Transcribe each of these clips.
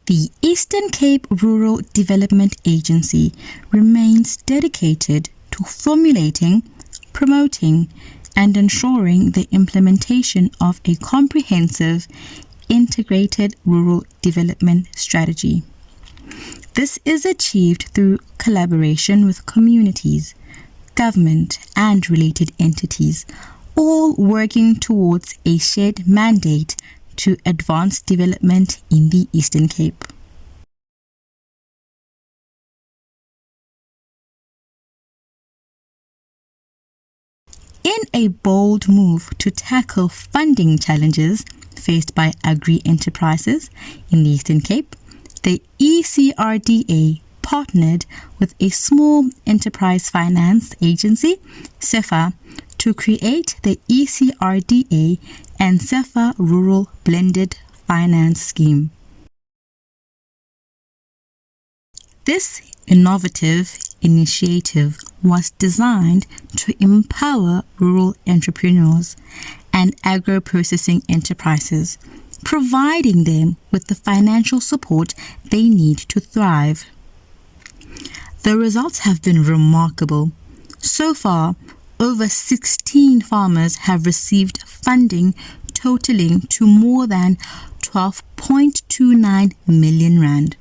The Eastern Cape Rural Development Agency remains dedicated to formulating, promoting, and ensuring the implementation of a comprehensive, integrated rural development strategy. This is achieved through collaboration with communities, government, and related entities, all working towards a shared mandate to advance development in the Eastern Cape. In a bold move to tackle funding challenges faced by agri-enterprises in the Eastern Cape, the ECRDA partnered with a small enterprise finance agency, SEFA, to create the ECRDA and SEFA Rural Blended Finance Scheme. This innovative initiative was designed to empower rural entrepreneurs and agro-processing enterprises, providing them with the financial support they need to thrive. The results have been remarkable. So far, over 16 farmers have received funding totaling to more than 12.29 million rand,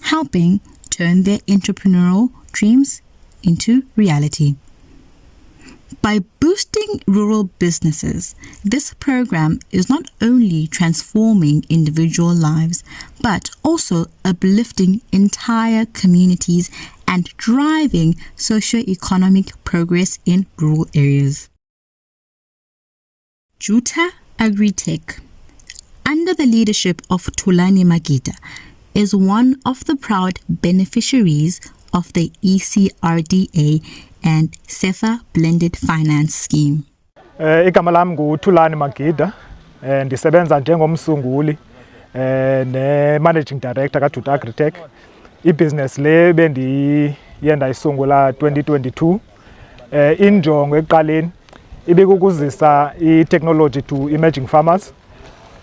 helping turn their entrepreneurial dreams into reality. By boosting rural businesses, this program is not only transforming individual lives, but also uplifting entire communities and driving socio-economic progress in rural areas. Juta Agritech, under the leadership of Thulani Magida, is one of the proud beneficiaries of the ECRDA and SEFA Blended Finance Scheme. Igama lami nguThulani Magida, ndisebenza njengomsunguli ne-Managing Director kaJuta Agritech. I-business le bendiyenda isungula 2022. Injongo ekuqaleni ibikukuzisa i-technology to emerging farmers,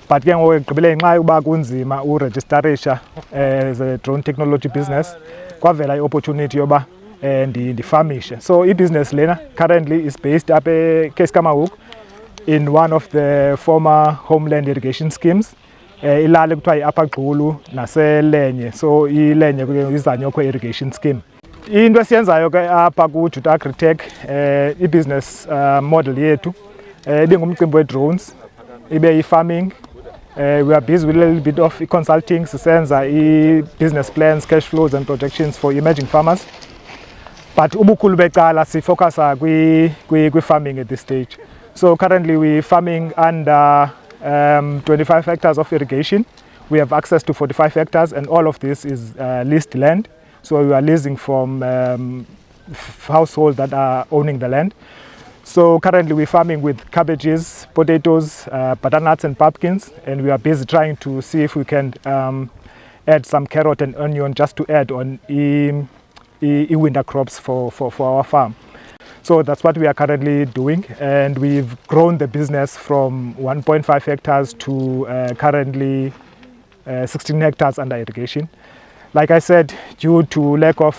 but ke ngoku ekugqibeleni nxa yokuba kunzima uregisterisha as a drone technology business, kwavela i-opportunity yoba ndifamishe. So i-business lena currently is based up eKeiskammahoek in one of the former homeland irrigation schemes. Ilali kuthiwa yi-Upper Gqulu naseLenye, so iLenye izanyokho irrigation scheme. Into esiyenzayo ke apha kuJuta Agritech, i-business model yethu ibingumcimbi we-drones, ibe yi-farming. We are busy with a little bit of consulting, sisenza i-business plans, cash flows and projections for emerging farmers. But ubukhulu becala sifocusa kwi-farming at this stage. So currently we're farming under 25 hectares of irrigation. We have access to 45 hectares and all of this is leased land. So we are leasing from households that are owning the land. So currently we're farming with cabbages, potatoes, butternuts and pumpkins, and we are busy trying to see if we can add some carrot and onion just to add on winter crops for our farm. So that's what we are currently doing, and we've grown the business from 1.5 hectares to currently 16 hectares under irrigation. Like I said, due to lack of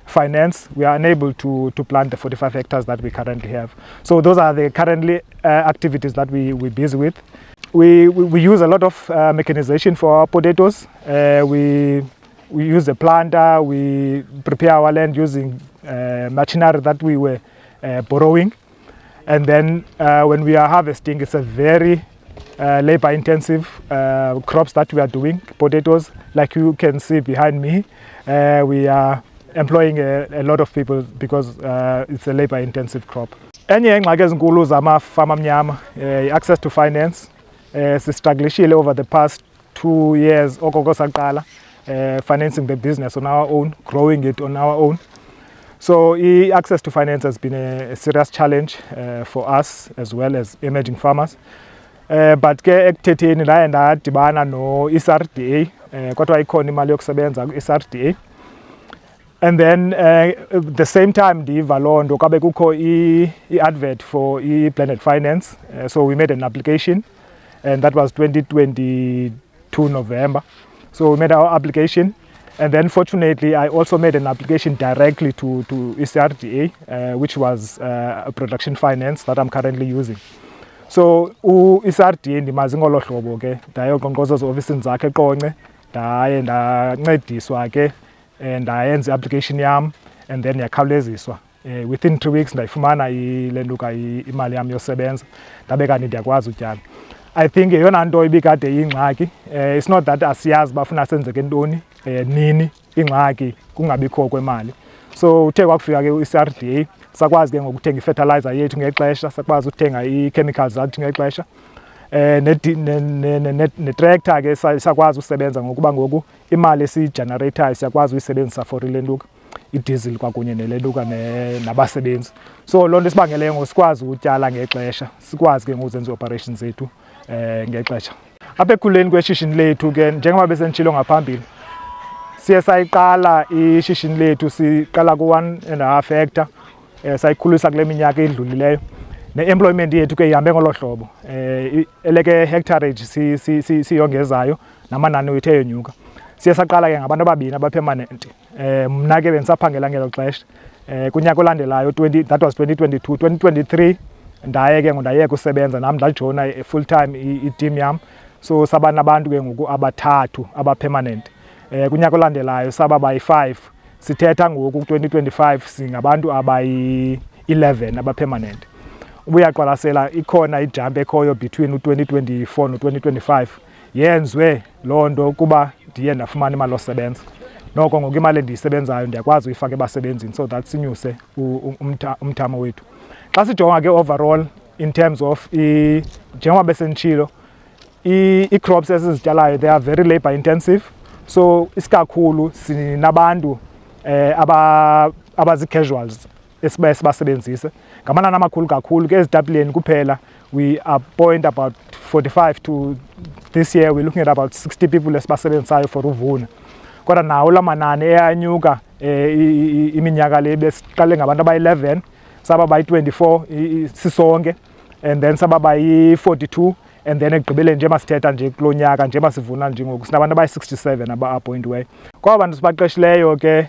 finance, we are unable to plant the 45 hectares that we currently have. So those are the currently activities that we're busy with. We use a lot of mechanization for our potatoes. We use a planter, we prepare our land using machinery that we were borrowing. And then when we are harvesting, it's a very labor intensive crops that we are doing, potatoes. Like you can see behind me, we are employing a lot of people because it's a labor intensive crop. Enye yeengxaki ezinkulu zamafama amnyama, access to finance. Sistrugglishile over the past 2 years okoko saqala financing the business on our own, growing it on our own. So access to finance has been a serious challenge for us as well as emerging farmers. But ke ekuthetheni ndaye ndadibana no-ECRDA, kodwa ikhona imali yokusebenza ku-ECRDA. And then the same time ndiva loo nto kwabe kukho i-advert for i-blended finance. So we made an application, and that was 2022 22 November. So we made our application, and then fortunately I also made an application directly to ECRDA, which was a production finance that I'm currently using. So ECRDA ndimazi ngolo hlobo ke, ndayoqonkqoza ofisini zakhe eQonce, ndaye ndancediswa ke ndayenza i-application yam, and then yakhawuleziswa. Within 3 weeks ndayifumana ilentuka imali yam yosebenza, ndabe kanti ndiyakwazi utyala. I think yeyona nto ibikade yingxaki. It's not that asiyazi bafuna senzeke ntoni nini ingxaki kungabikho kwemali. So uthe kwakufika ke i-CRDA sakwazi ke ngokuthenga i-fertilizer yethu ngexesha, sakwazi uthenga i-chemicals zethu ngexesha. Ne-tractor ke sakwazi usebenza ngokuba ngoku imali esiyigenerator siyakwazi uyisebenzisa for ilentuka, i-diesel kwakunye nelentuka nabasebenzi. So loo nto isibangeleyo ngosikwazi utyala ngexesha, sikwazi ke ngokuzenza i-operations zethu ngexesha. Apha ekukhuleni kweshishini lethu ke, njengoba besenditshilo ngaphambili, siye sayiqala ishishini lethu, siqala ku-1.5 hectare, sayikhulisa kule minyaka edlulileyo. Ne-employment yethu ke ihambe ngolo hlobo. Eleke hectarage siyongezayo, namanani wethu eyonyuka. Siye saqala ke ngabantu ababini abapermanent. Mna ke bendisaphangela ngelo xesha. Kunyaka olandelayo, that was 2022, 2023, ndaye ke ndayeka usebenza nam ndajoyina full time i-team yam. So saba nabantu ke ngoku abathathu abapermanent. Kunyaka olandelayo saba bayi-5. Sithetha ngoku ku-2025 singabantu abayi-11 abapermanent. Ubuyaqwalasela ikhona ijump ekhoyo between u-2024 no-2025. Yenzwe loo nto kuba ndiye ndafumana imali yosebenza. Noko ngoku imali endiyisebenzayo ndiyakwazi uyifaka ebasebenzini, so that sinyuse umthamo wethu. Xa sijonga ke overall in terms of njengoba besenditshilo, ii-crops esizityalayo they are very labor intensive. So isikakhulu sinabantu abazi-casuals esibasebenzise. Ngamanani amakhulu kakhulu ke ezitapileni kuphela we appoint about 45 to this year we're looking at about 60 people esibasebenzisayo for uvuna. Kodwa nawo la manani eyanyuka iminyaka le besiqale ngabantu abayi-11, saba bayi-24 sisonke, and then saba bayi-42, and then ekugqibeleni nje masithetha nje kulo nyaka nje masivuna nje ngoku sinabantu abayi-67 aba-appointiweyo. Kwaba bantu sibaqeshileyo ke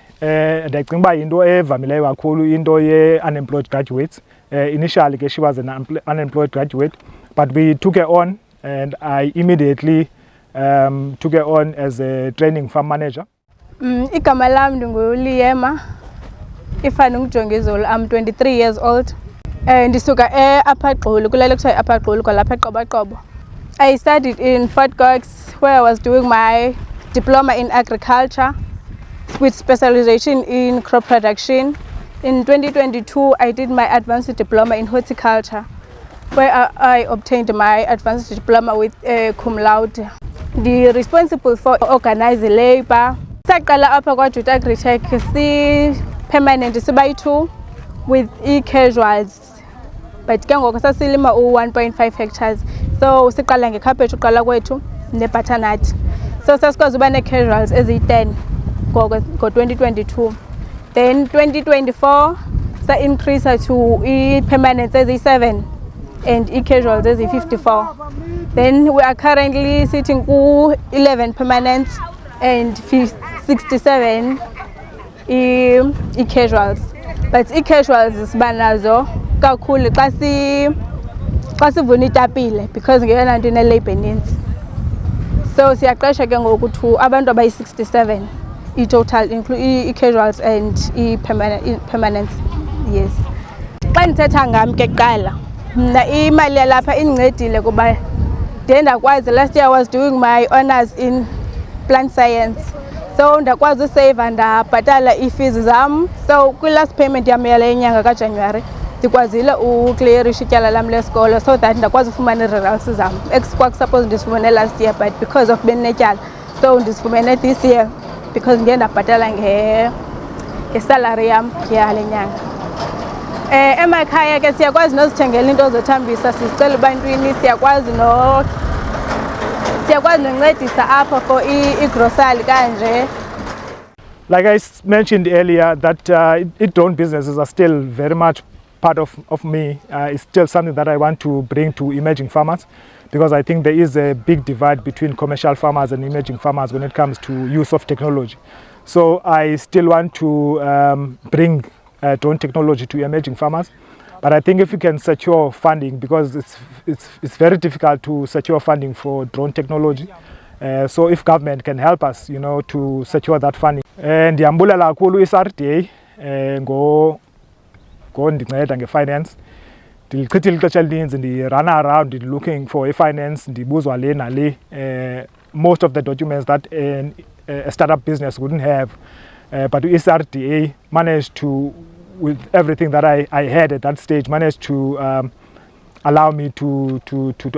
ndiyacinga uba yinto evamileyo kakhulu into ye-unemployed graduates. Initially ke she was an unemployed graduate, but we took her on, and I immediately took her on as a training farm manager. Igama lam ndinguLiema Ifani Ngujongizulu. I'm 23 years old. Ndisuka e-Upper Gqulu, kulele kuthiwa i-Upper Gqulu kwalapha eQoboqobo. I studied in Fort Cox, where I was doing my diploma in agriculture with specialization in crop production. In 2022, I did my advanced diploma in horticulture, where I obtained my advanced diploma with cum laude. The responsible for organizing labor. Saqala apha kwaJuta Agritech si-permanent sibayi-2 with e-casuals, but ke ngoku sasilima u-1.5 hectares. So siqala ngekhaphetshu uqala kwethu ne-butternut. So sasikwazi uba nee-casuals eziyi-10 ngo-2022. Then 2024 sa-increase to i-permanents eziyi-7 and e-casuals eziyi-54. Then we are currently sitting ku-11 permanents and 67 i-casuals. But i-casuals siba nazo kakhulu xa sivuna itapile because ngeyona nto ine-labor eninzi. So siyaqesha ke ngoku to abantu abayi-67 i-total include i-casuals and i-permanents. Yes. Xa ndithetha ngam ke kuqala, mna imali yalapha indincedile kuba ndiye ndakwazi, last year I was doing my honours in plant science. So ndakwazi useva ndabhatala ii-fees zam. So kwi-last payment yam yale nyanga kaJanuwari ndikwazile ukliyerisha ityala lam lesikolo so that ndakwazi ufumana ii-results zam. Kwakusuppose ndizifumene last year, but because of bendinetyala, so ndizifumene this year because ndiye ndabhatala ngesalary yam yale nyanga. Emakhaya ke siyakwazi nozithengela into zothambisa, sizicela ebantwini, siyakwazi noncedisa apha for i-grocery kanje. Like I mentioned earlier, that drone businesses are still very much part of me. It's still something that I want to bring to emerging farmers because I think there is a big divide between commercial farmers and emerging farmers when it comes to use of technology. So I still want to bring drone technology to emerging farmers, but I think if we can secure funding, because it's very difficult to secure funding for drone technology. So if government can help us, you know, to secure that funding. Ndiyambulela kakhulu i-SRDA ngondinceda nge-finance. Ndilichithile ixesha elininzi ndi-run around looking for i-finance, ndibuzwa le nale. Most of the documents that a startup business wouldn't have, but SRDA managed to, with everything that I had at that stage, managed to allow me to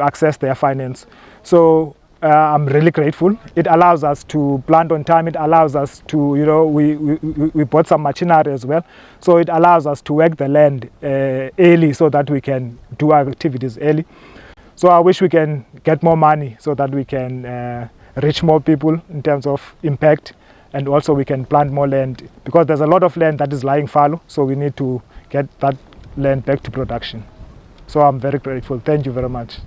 access their finance. So I'm really grateful. It allows us to plant on time. It allows us to, you know, we bought some machinery as well. So it allows us to work the land early so that we can do our activities early. So I wish we can get more money so that we can reach more people in terms of impact, and also we can plant more land, because there's a lot of land that is lying fallow. So we need to get that land back to production. So I'm very grateful. Thank you very much.